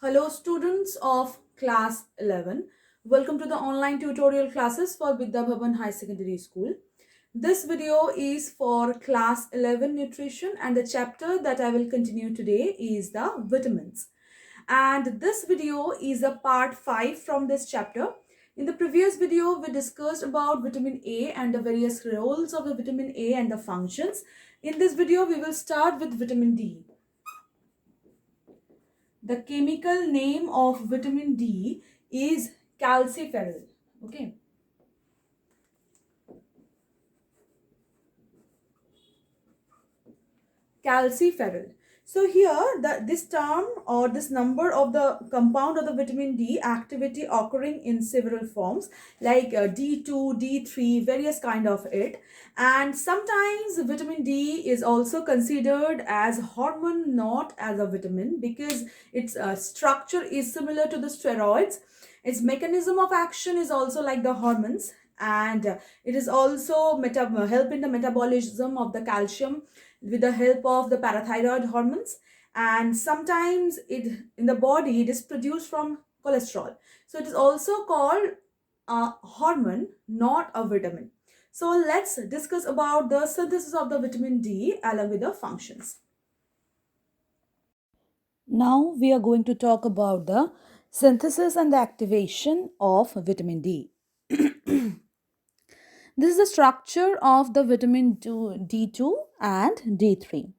Hello, students of class 11. Welcome to the online tutorial classes for Vidya Bhavan High Secondary School. This video is for class 11 nutrition, and the chapter that I will continue today is the vitamins. And this video is a part 5 from this chapter. In the previous video, we discussed about vitamin A and the various roles of the vitamin A and the functions. In this video, we will start with vitamin D. The chemical name of vitamin D is calciferol. Okay. Calciferol. So here this term or this number of the compound of the vitamin D activity occurring in several forms like D2, D3, various kind of it. And sometimes vitamin D is also considered as hormone, not as a vitamin, because its structure is similar to the steroids. Its mechanism of action is also like the hormones, and it is also help in the metabolism of the calcium with the help of the parathyroid hormones. And sometimes it in the body it is produced from cholesterol, so it is also called a hormone, not a vitamin. So let's discuss about the synthesis of the vitamin D along with the functions. Now we are going to talk about the synthesis and the activation of vitamin D. This is the structure of the vitamin D2 and D3.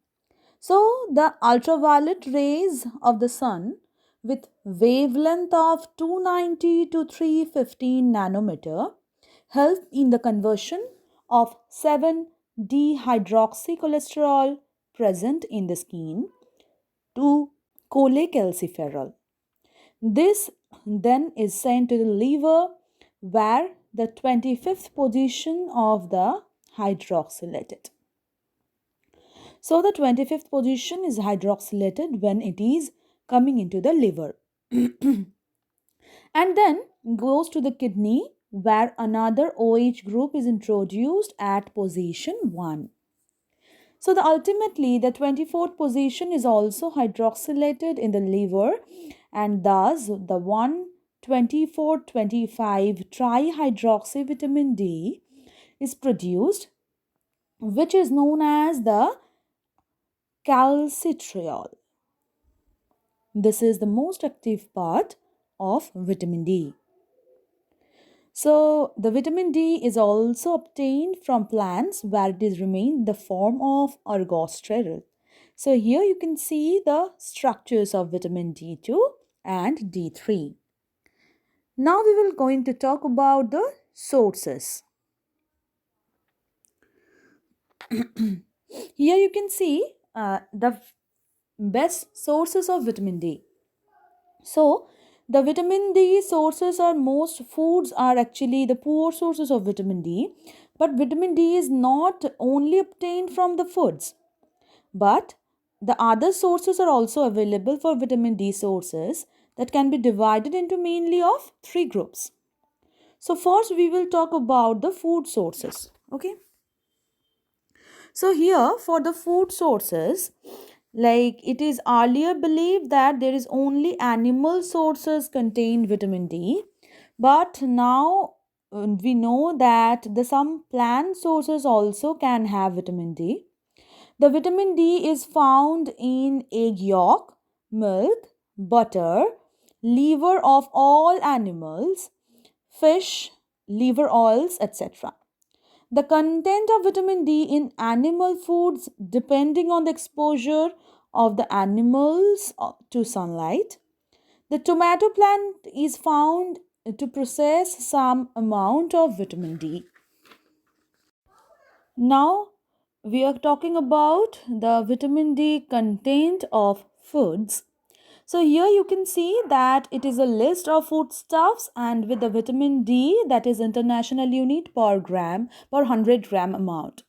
So, the ultraviolet rays of the sun with wavelength of 290 to 315 nanometer help in the conversion of 7 dehydroxycholesterol present in the skin to cholecalciferol. This then is sent to the liver where the 25th position of the hydroxylated. So the 25th position is hydroxylated when it is coming into the liver. And then goes to the kidney where another OH group is introduced at position 1. So ultimately the 24th position is also hydroxylated in the liver, and thus the 1,24,25 trihydroxy vitamin D is produced, which is known as the calcitriol. This is the most active part of vitamin D. So, the vitamin D is also obtained from plants where it is remained in the form of ergosterol. So, here you can see the structures of vitamin D2 and D3. Now, we will going to talk about the sources. Here you can see the best sources of vitamin D. So, the vitamin D sources are most foods are actually the poor sources of vitamin D, but vitamin D is not only obtained from the foods, but the other sources are also available for vitamin D sources that can be divided into mainly of three groups. So, first we will talk about the food sources. Okay. So, here for the food sources, like it is earlier believed that there is only animal sources contain vitamin D, but now we know that the some plant sources also can have vitamin D. The vitamin D is found in egg yolk, milk, butter, liver of all animals, fish, liver oils, etc. The content of vitamin D in animal foods depending on the exposure of the animals to sunlight. The tomato plant is found to possess some amount of vitamin D. Now we are talking about the vitamin D content of foods. So here you can see that it is a list of foodstuffs and with the vitamin D, that is international unit per gram per 100 gram amount.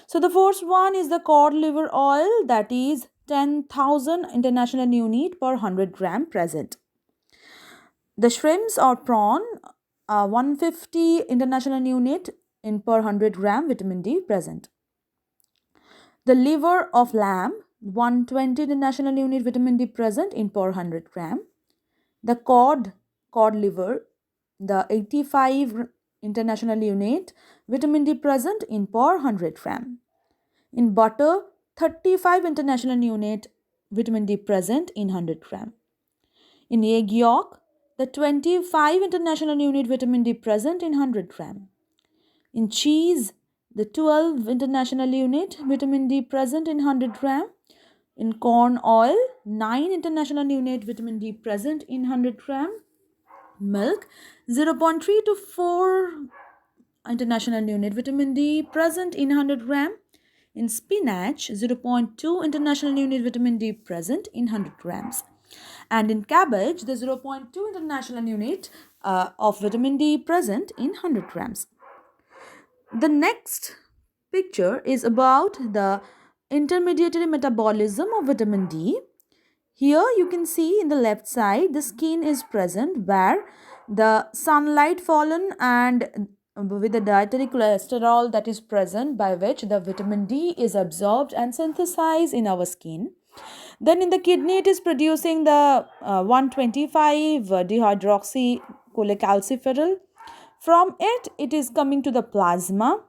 So the first one is the cod liver oil, that is 10,000 international unit per 100 gram present. The shrimps or prawn, 150 international unit in per 100 gram vitamin D present. The liver of lamb, 120 international unit vitamin D present in per 100 gram. The cod liver, the 85 international unit vitamin D present in per 100 gram. In butter, 35 international unit vitamin D present in 100 gram. In egg yolk, the 25 international unit vitamin D present in 100 gram. In cheese, the 12 international unit vitamin D present in 100 gram. In corn oil, 9 international unit vitamin D present in 100 gram. Milk, 0.3 to 4 international unit vitamin D present in 100 gram. In spinach, 0.2 international unit vitamin D present in 100 grams. And in cabbage, the 0.2 international unit of vitamin D present in 100 grams. The next picture is about the intermediary metabolism of vitamin D. Here you can see in the left side the skin is present where the sunlight fallen and with the dietary cholesterol that is present by which the vitamin D is absorbed and synthesized in our skin. Then in the kidney it is producing the 125 dehydroxycholecalciferol. From it is coming to the plasma,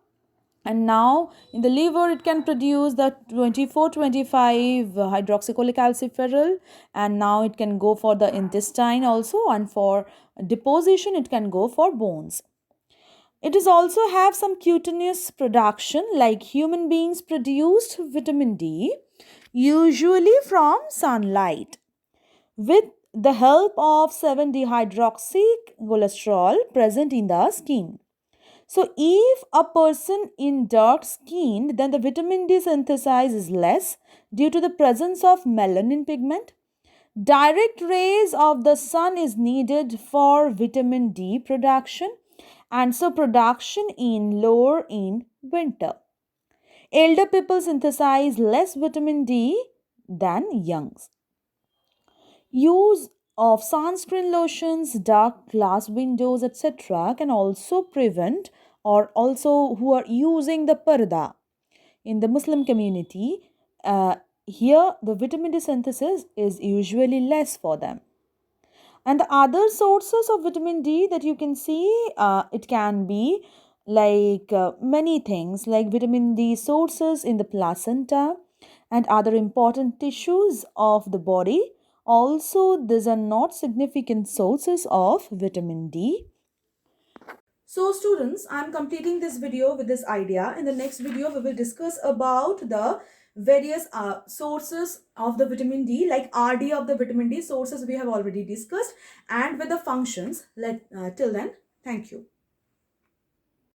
and now in the liver it can produce the 24-25 hydroxycholecalciferol, and now it can go for the intestine also, and for deposition it can go for bones. It is also have some cutaneous production, like human beings produced vitamin D usually from sunlight with the help of 7-dehydroxycholesterol present in the skin. So, if a person in dark skinned, then the vitamin D synthesis is less due to the presence of melanin pigment. Direct rays of the sun is needed for vitamin D production, and so production in lower in winter. Elder people synthesize less vitamin D than youngs. Use of sunscreen lotions, dark glass windows, etc. can also prevent, or also who are using the parda in the Muslim community, here the vitamin D synthesis is usually less for them. And the other sources of vitamin D that you can see, it can be like many things, like vitamin D sources in the placenta and other important tissues of the body. Also, these are not significant sources of vitamin D. So students, I am completing this video with this idea. In the next video, we will discuss about the various sources of the vitamin D, like RD of the vitamin D sources we have already discussed, and with the functions. Till then, thank you.